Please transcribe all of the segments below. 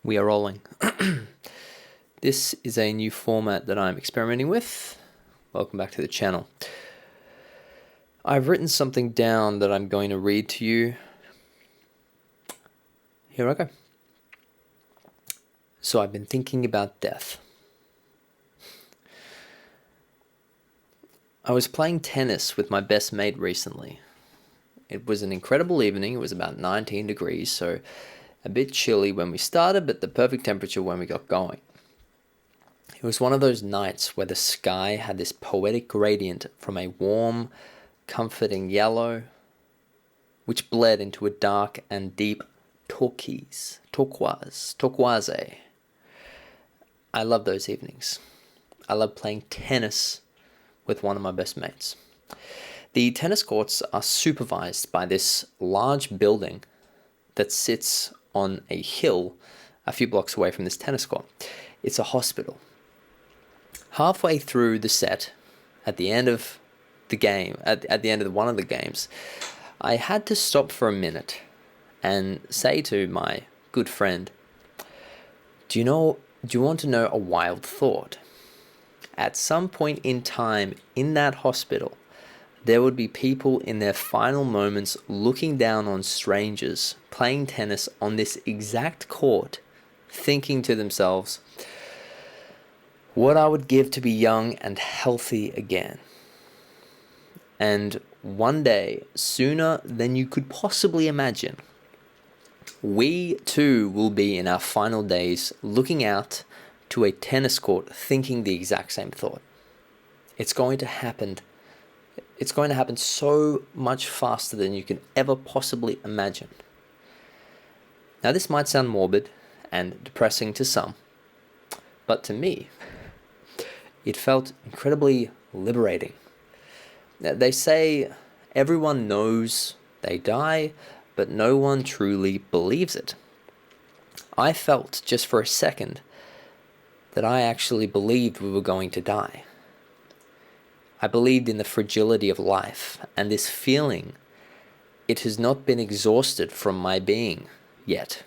We are rolling. This is a new format that I'm experimenting with. Welcome back to the channel. I've written something down that I'm going to read to you. Here I go. So I've been thinking about death. I was playing tennis with my best mate recently. It was an incredible evening. It was about 19 degrees, so a bit chilly when we started, but the perfect temperature when we got going. It was one of those nights where the sky had this poetic gradient from a warm, comforting yellow, which bled into a dark and deep turquoise. I love those evenings. I love playing tennis with one of my best mates. The tennis courts are supervised by this large building that sits on a hill a few blocks away from this tennis court. It's a hospital. Halfway through the set, at the end of the game, at the end of one of the games, I had to stop for a minute and say to my good friend, do you want to know a wild thought? At some point in time in that hospital, there would be people in their final moments looking down on strangers playing tennis on this exact court, thinking to themselves, what I would give to be young and healthy again. And one day, sooner than you could possibly imagine, we too will be in our final days looking out to a tennis court thinking the exact same thought. It's going to happen so much faster than you can ever possibly imagine. Now, this might sound morbid and depressing to some, but to me, it felt incredibly liberating. They say everyone knows they die, but no one truly believes it. I felt just for a second that I actually believed we were going to die. I believed in the fragility of life, and this feeling, it has not been exhausted from my being yet,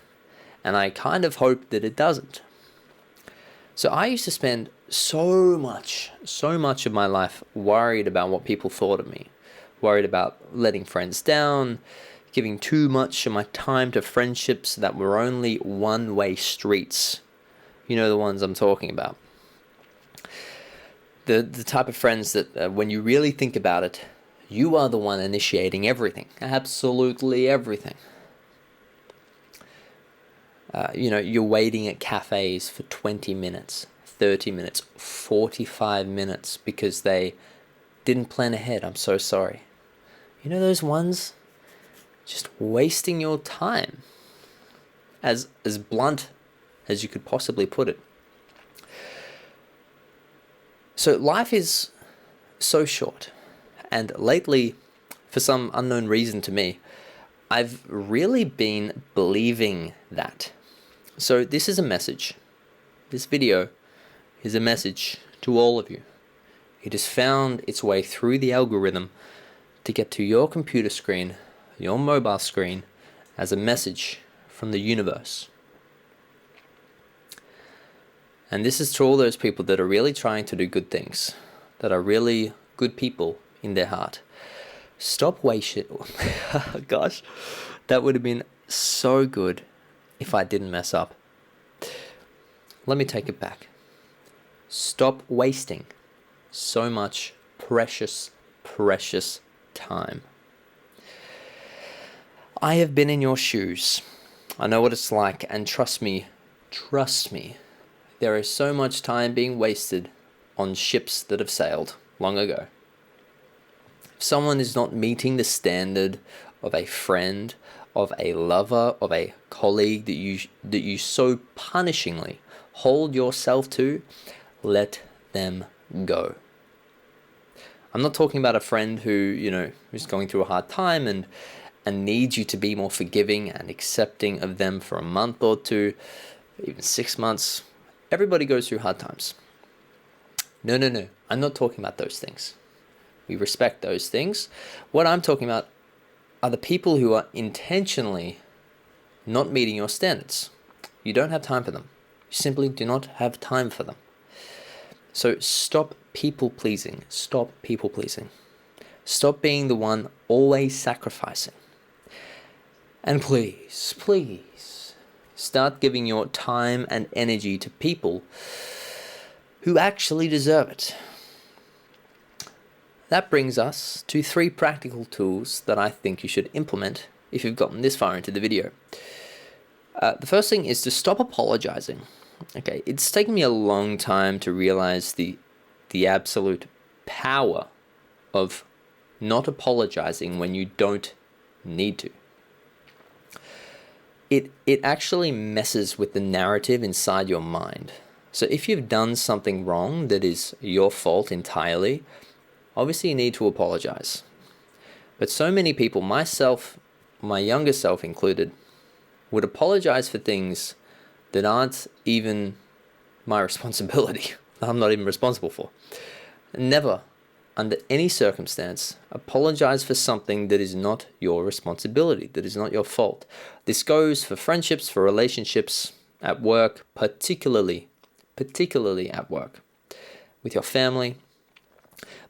and I kind of hope that it doesn't. So I used to spend so much of my life worried about what people thought of me, worried about letting friends down, giving too much of my time to friendships that were only one-way streets. You know the ones I'm talking about. The type of friends that when you really think about it, you are the one initiating everything, absolutely everything. You're waiting at cafes for 20 minutes, 30 minutes, 45 minutes because they didn't plan ahead. I'm so sorry. You know those ones? Just wasting your time. As blunt as you could possibly put it. So life is so short, and lately, for some unknown reason to me, I've really been believing that. So this is a message. This video is a message to all of you. It has found its way through the algorithm to get to your computer screen, your mobile screen, as a message from the universe. And this is to all those people that are really trying to do good things, that are really good people in their heart. Stop wasting. Gosh, that would have been so good if I didn't mess up. Let me take it back. Stop wasting so much precious time. I have been in your shoes. I know what it's like, and trust me, there is so much time being wasted on ships that have sailed long ago. If someone is not meeting the standard of a friend, of a lover, of a colleague that you so punishingly hold yourself to, let them go. I'm not talking about a friend who, is going through a hard time and needs you to be more forgiving and accepting of them for a month or two, even 6 months. Everybody goes through hard times. No. I'm not talking about those things. We respect those things. What I'm talking about are the people who are intentionally not meeting your standards. You don't have time for them. You simply do not have time for them. So stop people pleasing. Stop people pleasing. Stop being the one always sacrificing. And please, please, start giving your time and energy to people who actually deserve it. That brings us to 3 practical tools that I think you should implement if you've gotten this far into the video. The first thing is to stop apologizing. Okay, it's taken me a long time to realize the absolute power of not apologizing when you don't need to. It actually messes with the narrative inside your mind. So if you've done something wrong that is your fault entirely, obviously you need to apologize. But so many people, myself, my younger self included, would apologize for things that aren't even my responsibility, that I'm not even responsible for. Never, under any circumstance, apologize for something that is not your responsibility, that is not your fault. This goes for friendships, for relationships, at work, particularly at work, with your family.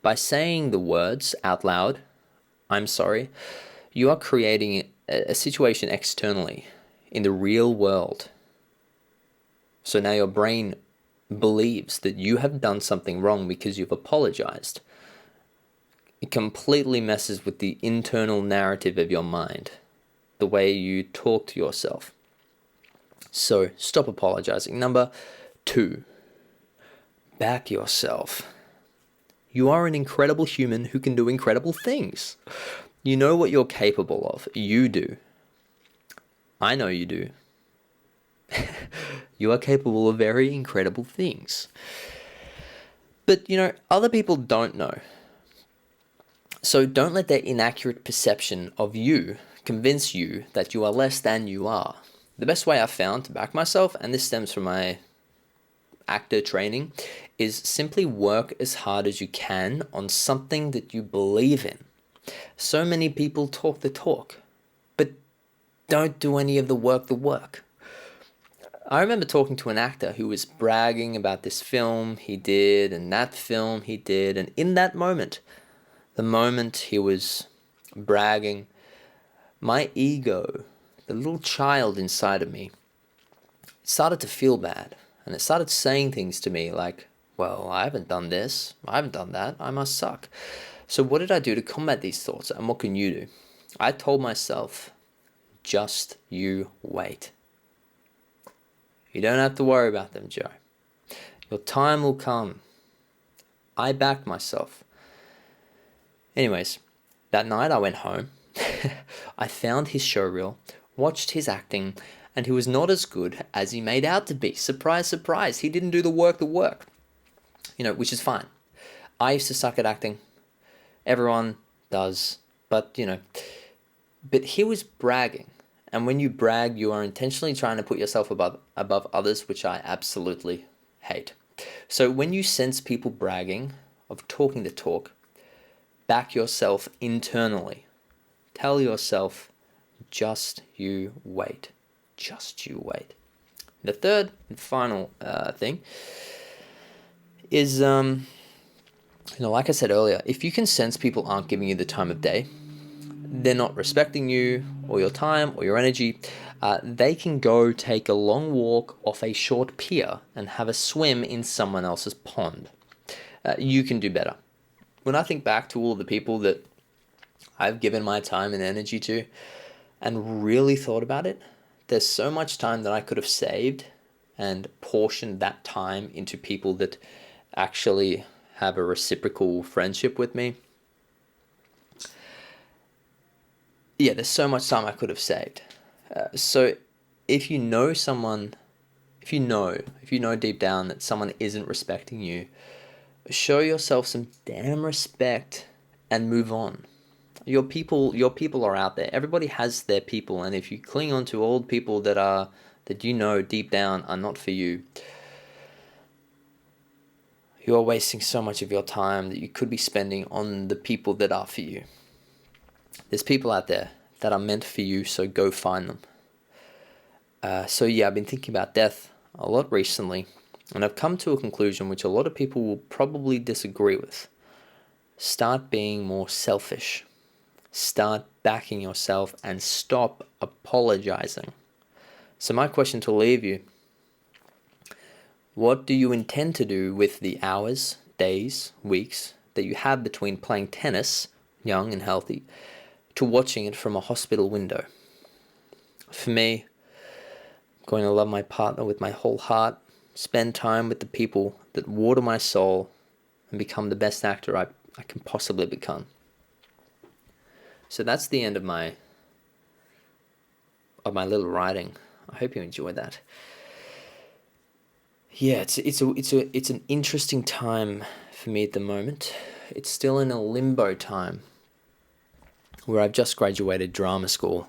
By saying the words out loud, I'm sorry, you are creating a situation externally in the real world. So now your brain believes that you have done something wrong because you've apologized. It completely messes with the internal narrative of your mind, the way you talk to yourself. So stop apologizing. Number 2, back yourself. You are an incredible human who can do incredible things. You know what you're capable of. You do. I know you do. You are capable of very incredible things. But, other people don't know. So don't let their inaccurate perception of you convince you that you are less than you are. The best way I've found to back myself, and this stems from my actor training, is simply work as hard as you can on something that you believe in. So many people talk the talk, but don't do any of the work. I remember talking to an actor who was bragging about this film he did and that film he did, and in that moment, the moment he was bragging, my ego, the little child inside of me, started to feel bad. And it started saying things to me like, well, I haven't done this, I haven't done that, I must suck. So what did I do to combat these thoughts, and what can you do? I told myself, just you wait. You don't have to worry about them, Joe. Your time will come. I backed myself. Anyways, that night I went home. I found his showreel, watched his acting, and he was not as good as he made out to be. Surprise, surprise. He didn't do the work, which is fine. I used to suck at acting. Everyone does. But he was bragging. And when you brag, you are intentionally trying to put yourself above others, which I absolutely hate. So when you sense people bragging, of talking the talk, back yourself internally. Tell yourself, just you wait. Just you wait. The third and final thing is, like I said earlier, if you can sense people aren't giving you the time of day, they're not respecting you or your time or your energy, they can go take a long walk off a short pier and have a swim in someone else's pond. You can do better. When I think back to all the people that I've given my time and energy to and really thought about it, there's so much time that I could have saved and portioned that time into people that actually have a reciprocal friendship with me. Yeah, there's so much time I could have saved. So if you know deep down that someone isn't respecting you, show yourself some damn respect and move on. Your people are out there. Everybody has their people, and if you cling on to old people that deep down are not for you, you are wasting so much of your time that you could be spending on the people that are for you. There's people out there that are meant for you, so go find them. So yeah, I've been thinking about death a lot recently, and I've come to a conclusion which a lot of people will probably disagree with. Start being more selfish. Start backing yourself and stop apologizing. So my question to leave you, what do you intend to do with the hours, days, weeks that you have between playing tennis, young and healthy, to watching it from a hospital window? For me, I'm going to love my partner with my whole heart, spend time with the people that water my soul, and become the best actor I can possibly become. So that's the end of my little writing. I hope you enjoyed that. Yeah, it's an interesting time for me at the moment. It's still in a limbo time where I've just graduated drama school,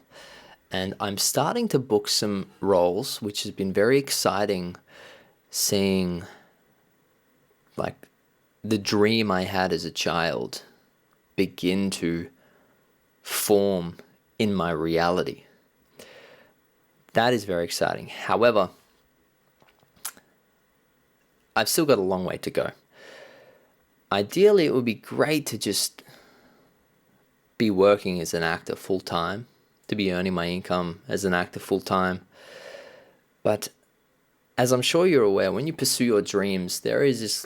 and I'm starting to book some roles, which has been very exciting, seeing like the dream I had as a child begin to form in my reality. That is very exciting. However, I've still got a long way to go. Ideally, it would be great to just be working as an actor full time, to be earning my income as an actor full time. But as I'm sure you're aware, when you pursue your dreams, there is this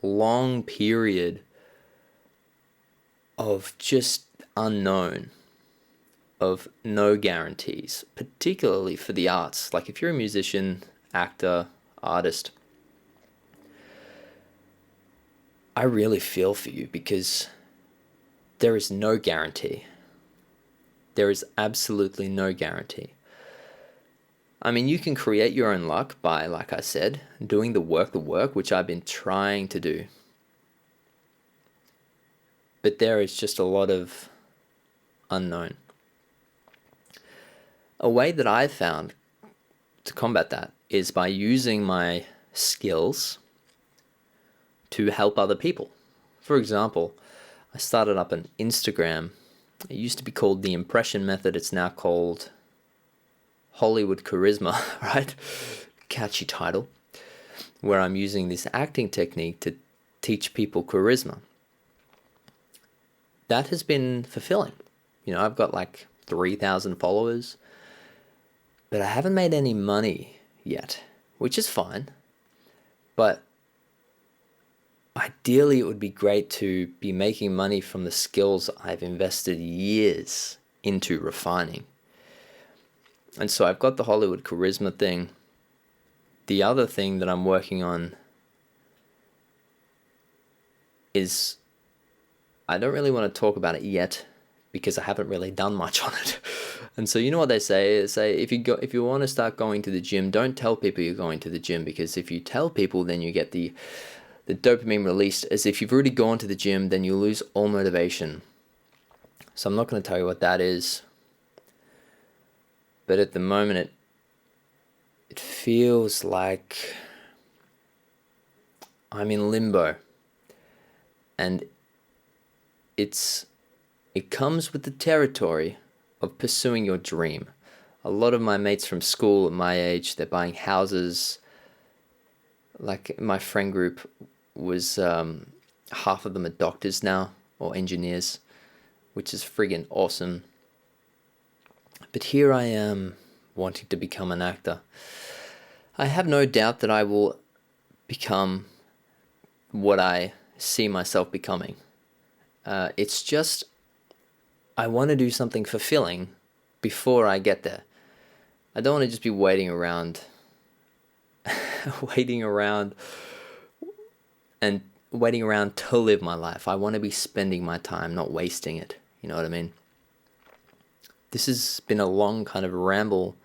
long period of just unknown, of no guarantees, particularly for the arts. Like if you're a musician, actor, artist, I really feel for you because there is no guarantee. There is absolutely no guarantee. I mean, you can create your own luck by, like I said, doing the work, which I've been trying to do. But there is just a lot of unknown. A way that I've found to combat that is by using my skills to help other people. For example, I started up an Instagram. It used to be called The Impression Method. It's now called Hollywood Charisma, right? Catchy title. Where I'm using this acting technique to teach people charisma. That has been fulfilling. You know, I've got like 3,000 followers, but I haven't made any money yet, which is fine. But ideally, it would be great to be making money from the skills I've invested years into refining. And so I've got the Hollywood Charisma thing. The other thing that I'm working on is, I don't really want to talk about it yet because I haven't really done much on it. And so you know what they say? They say if you want to start going to the gym, don't tell people you're going to the gym, because if you tell people, then you get the dopamine released as if you've already gone to the gym, then you lose all motivation. So I'm not going to tell you what that is. But at the moment, it feels like I'm in limbo. And it comes with the territory of pursuing your dream. A lot of my mates from school at my age, they're buying houses. Like my friend group was, half of them are doctors now, or engineers, which is friggin' awesome. But here I am, wanting to become an actor. I have no doubt that I will become what I see myself becoming. It's just, I want to do something fulfilling before I get there. I don't want to just be waiting around to live my life. I want to be spending my time, not wasting it. You know what I mean? This has been a long kind of ramble,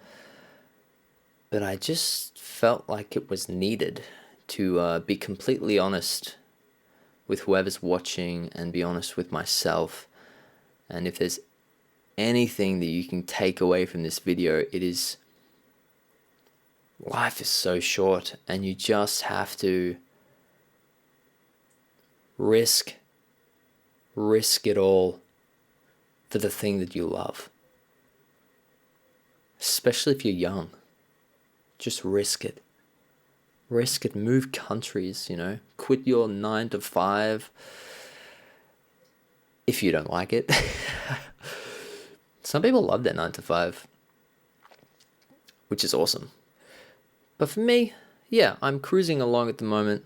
but I just felt like it was needed to be completely honest with whoever's watching and be honest with myself. And if there's anything that you can take away from this video, it is life is so short and you just have to risk it all for the thing that you love. especially if you're young. Just risk it. Risk it. Move countries, Quit your 9 to 5 if you don't like it. Some people love their 9 to 5, which is awesome. But for me, yeah, I'm cruising along at the moment.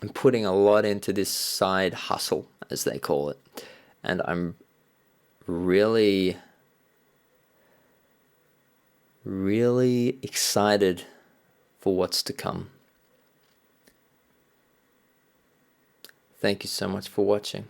I'm putting a lot into this side hustle, as they call it. And I'm really, really excited for what's to come. Thank you so much for watching.